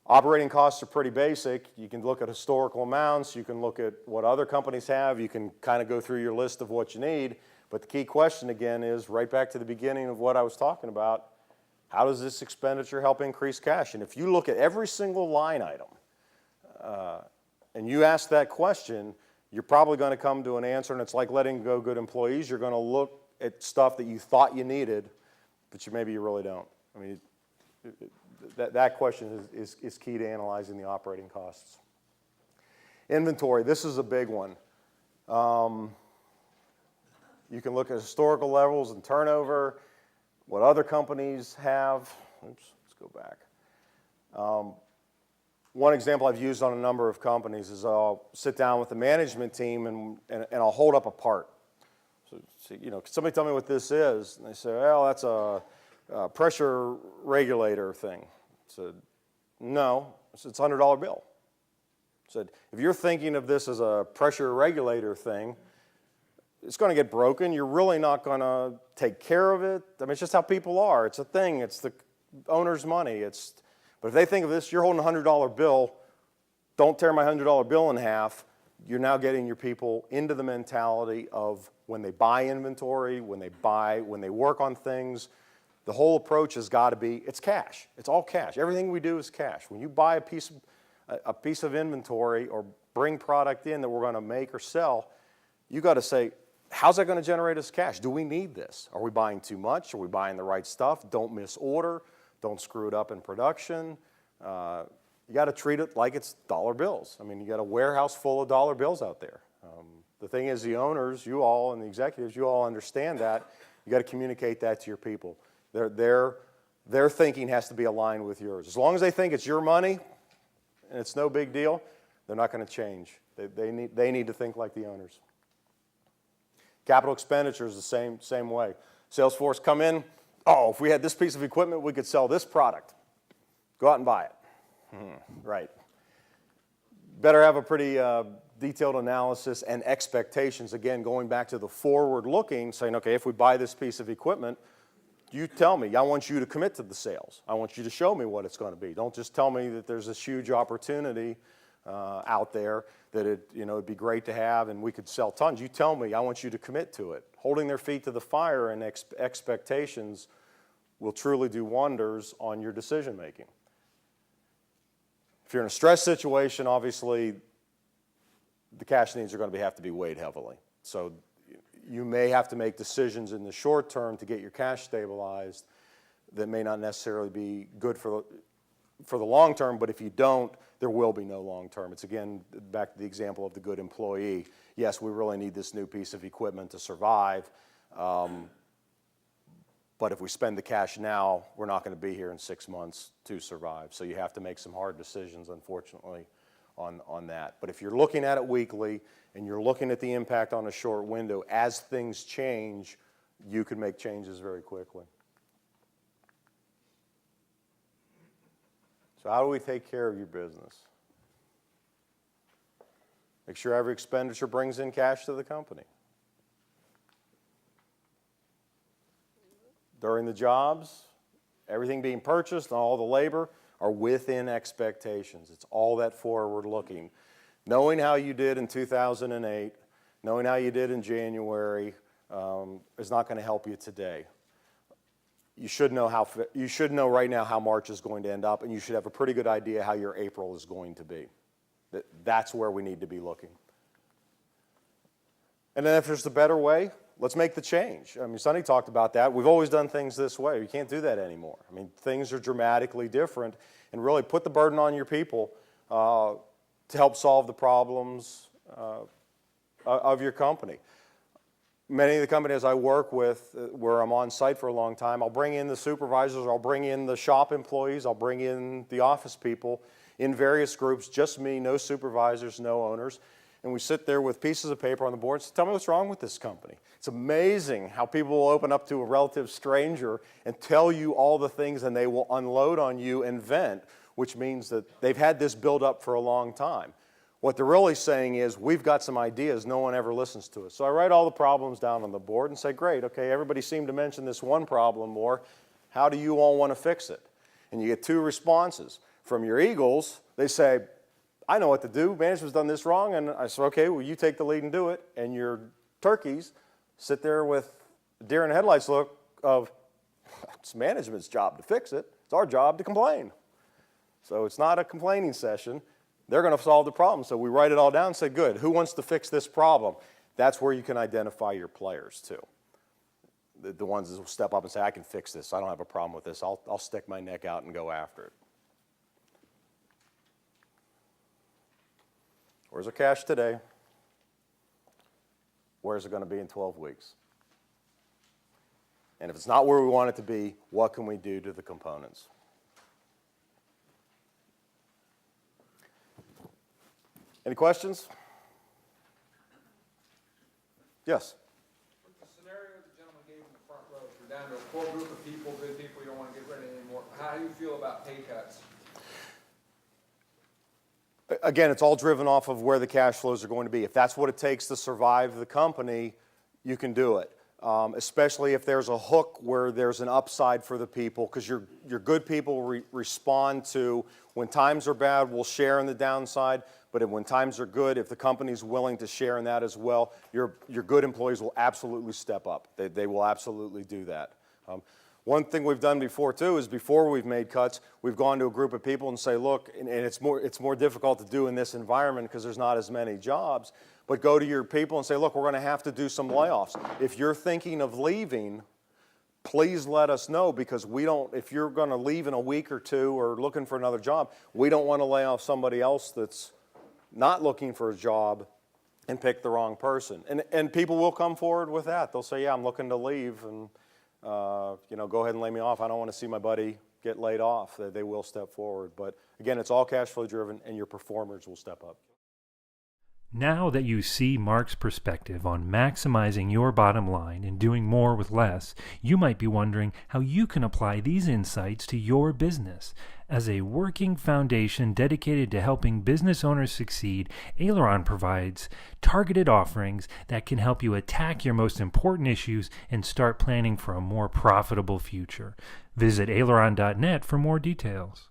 Operating costs are pretty basic. You can look at historical amounts. You can look at what other companies have. You can kind of go through your list of what you need. But the key question, again, is right back to the beginning of what I was talking about. How does this expenditure help increase cash? And if you look at every single line item and you ask that question, you're probably going to come to an answer, and it's like letting go good employees. You're going to look at stuff that you thought you needed, but maybe you really don't. I mean, that question is key to analyzing the operating costs. Inventory, this is a big one. You can look at historical levels and turnover, what other companies have. Oops, let's go back. One example I've used on a number of companies is I'll sit down with the management team and I'll hold up a part. So, you know, can somebody tell me what this is? And they say, well, that's a pressure regulator thing. I said, no, it's a $100 bill. I said, if you're thinking of this as a pressure regulator thing, it's going to get broken. You're really not going to take care of it. I mean, it's just how people are. It's a thing. It's the owner's money. But if they think of this, you're holding a $100 bill, don't tear my $100 bill in half. You're now getting your people into the mentality of when they buy inventory, when they work on things, the whole approach has got to be, it's cash. It's all cash. Everything we do is cash. When you buy a piece of inventory or bring product in that we're going to make or sell, you got to say, how's that going to generate us cash? Do we need this? Are we buying too much? Are we buying the right stuff? Don't miss order. Don't screw it up in production. You got to treat it like it's dollar bills. I mean, you got a warehouse full of dollar bills out there. The thing is, the owners, you all, and the executives, you all understand that. You got to communicate that to your people. Their thinking has to be aligned with yours. As long as they think it's your money and it's no big deal, they're not going to change. They need to think like the owners. Capital expenditures the same way. Salesforce come in, oh, if we had this piece of equipment, we could sell this product. Go out and buy it. Right. Better have a pretty detailed analysis and expectations. Again, going back to the forward looking, saying, okay, if we buy this piece of equipment, you tell me. I want you to commit to the sales. I want you to show me what it's going to be. Don't just tell me that there's this huge opportunity out there that it'd be great to have and we could sell tons. You tell me. I want you to commit to it. Holding their feet to the fire and expectations will truly do wonders on your decision making. If you're in a stress situation, obviously the cash needs are going to have to be weighed heavily. So you may have to make decisions in the short term to get your cash stabilized that may not necessarily be good for the long term, but if you don't, there will be no long term. It's again back to the example of the good employee. Yes, we really need this new piece of equipment to survive, but if we spend the cash now, we're not going to be here in 6 months to survive. So you have to make some hard decisions, unfortunately, on that. But if you're looking at it weekly and you're looking at the impact on a short window, as things change, you can make changes very quickly. So how do we take care of your business? Make sure every expenditure brings in cash to the company. During the jobs, everything being purchased and all the labor are within expectations. It's all that forward looking. Knowing how you did in 2008, knowing how you did in January is not going to help you today. You should know right now how March is going to end up, and you should have a pretty good idea how your April is going to be. That's where we need to be looking. And then if there's a better way, let's make the change. I mean, Sonny talked about that. We've always done things this way. You can't do that anymore. I mean, things are dramatically different, and really put the burden on your people to help solve the problems of your company. Many of the companies I work with where I'm on site for a long time, I'll bring in the supervisors, I'll bring in the shop employees, I'll bring in the office people in various groups, just me, no supervisors, no owners. And we sit there with pieces of paper on the board and say, tell me what's wrong with this company. It's amazing how people will open up to a relative stranger and tell you all the things, and they will unload on you and vent, which means that they've had this build up for a long time. What they're really saying is, we've got some ideas, no one ever listens to us. So I write all the problems down on the board and say, great, okay, everybody seemed to mention this one problem more. How do you all want to fix it? And you get two responses. from your Eagles, they say, I know what to do. Management's done this wrong. And I said, okay, well, you take the lead and do it. And your turkeys sit there with deer in the headlights look of, it's management's job to fix it. It's our job to complain. So it's not a complaining session. They're going to solve the problem. So we write it all down and say, good, who wants to fix this problem? That's where you can identify your players too. The ones that will step up and say, I can fix this. I don't have a problem with this. I'll stick my neck out and go after it. Where's our cash today? Where's it going to be in 12 weeks? And if it's not where we want it to be, what can we do to the components? Any questions? Yes? With the scenario the gentleman gave in the front row, if you're down to a core group of people, good people, you don't want to get rid of anymore, how do you feel about pay cuts? Again, it's all driven off of where the cash flows are going to be. If that's what it takes to survive the company, you can do it. Especially if there's a hook where there's an upside for the people, because your good people respond to when times are bad, we'll share in the downside, but when times are good, if the company's willing to share in that as well, your good employees will absolutely step up. They will absolutely do that. One thing we've done before too is before we've made cuts, we've gone to a group of people and say, look, and it's more difficult to do in this environment because there's not as many jobs, but go to your people and say, look, we're going to have to do some layoffs. If you're thinking of leaving, please let us know, because if you're going to leave in a week or two or looking for another job, we don't want to lay off somebody else that's not looking for a job and pick the wrong person. And people will come forward with that. They'll say, yeah, I'm looking to leave, and go ahead and lay me off. I don't want to see my buddy get laid off. They will step forward. But again, it's all cash flow driven, and your performers will step up. Now that you see Mark's perspective on maximizing your bottom line and doing more with less, you might be wondering how you can apply these insights to your business. As a working foundation dedicated to helping business owners succeed, Aileron provides targeted offerings that can help you attack your most important issues and start planning for a more profitable future. Visit aileron.net for more details.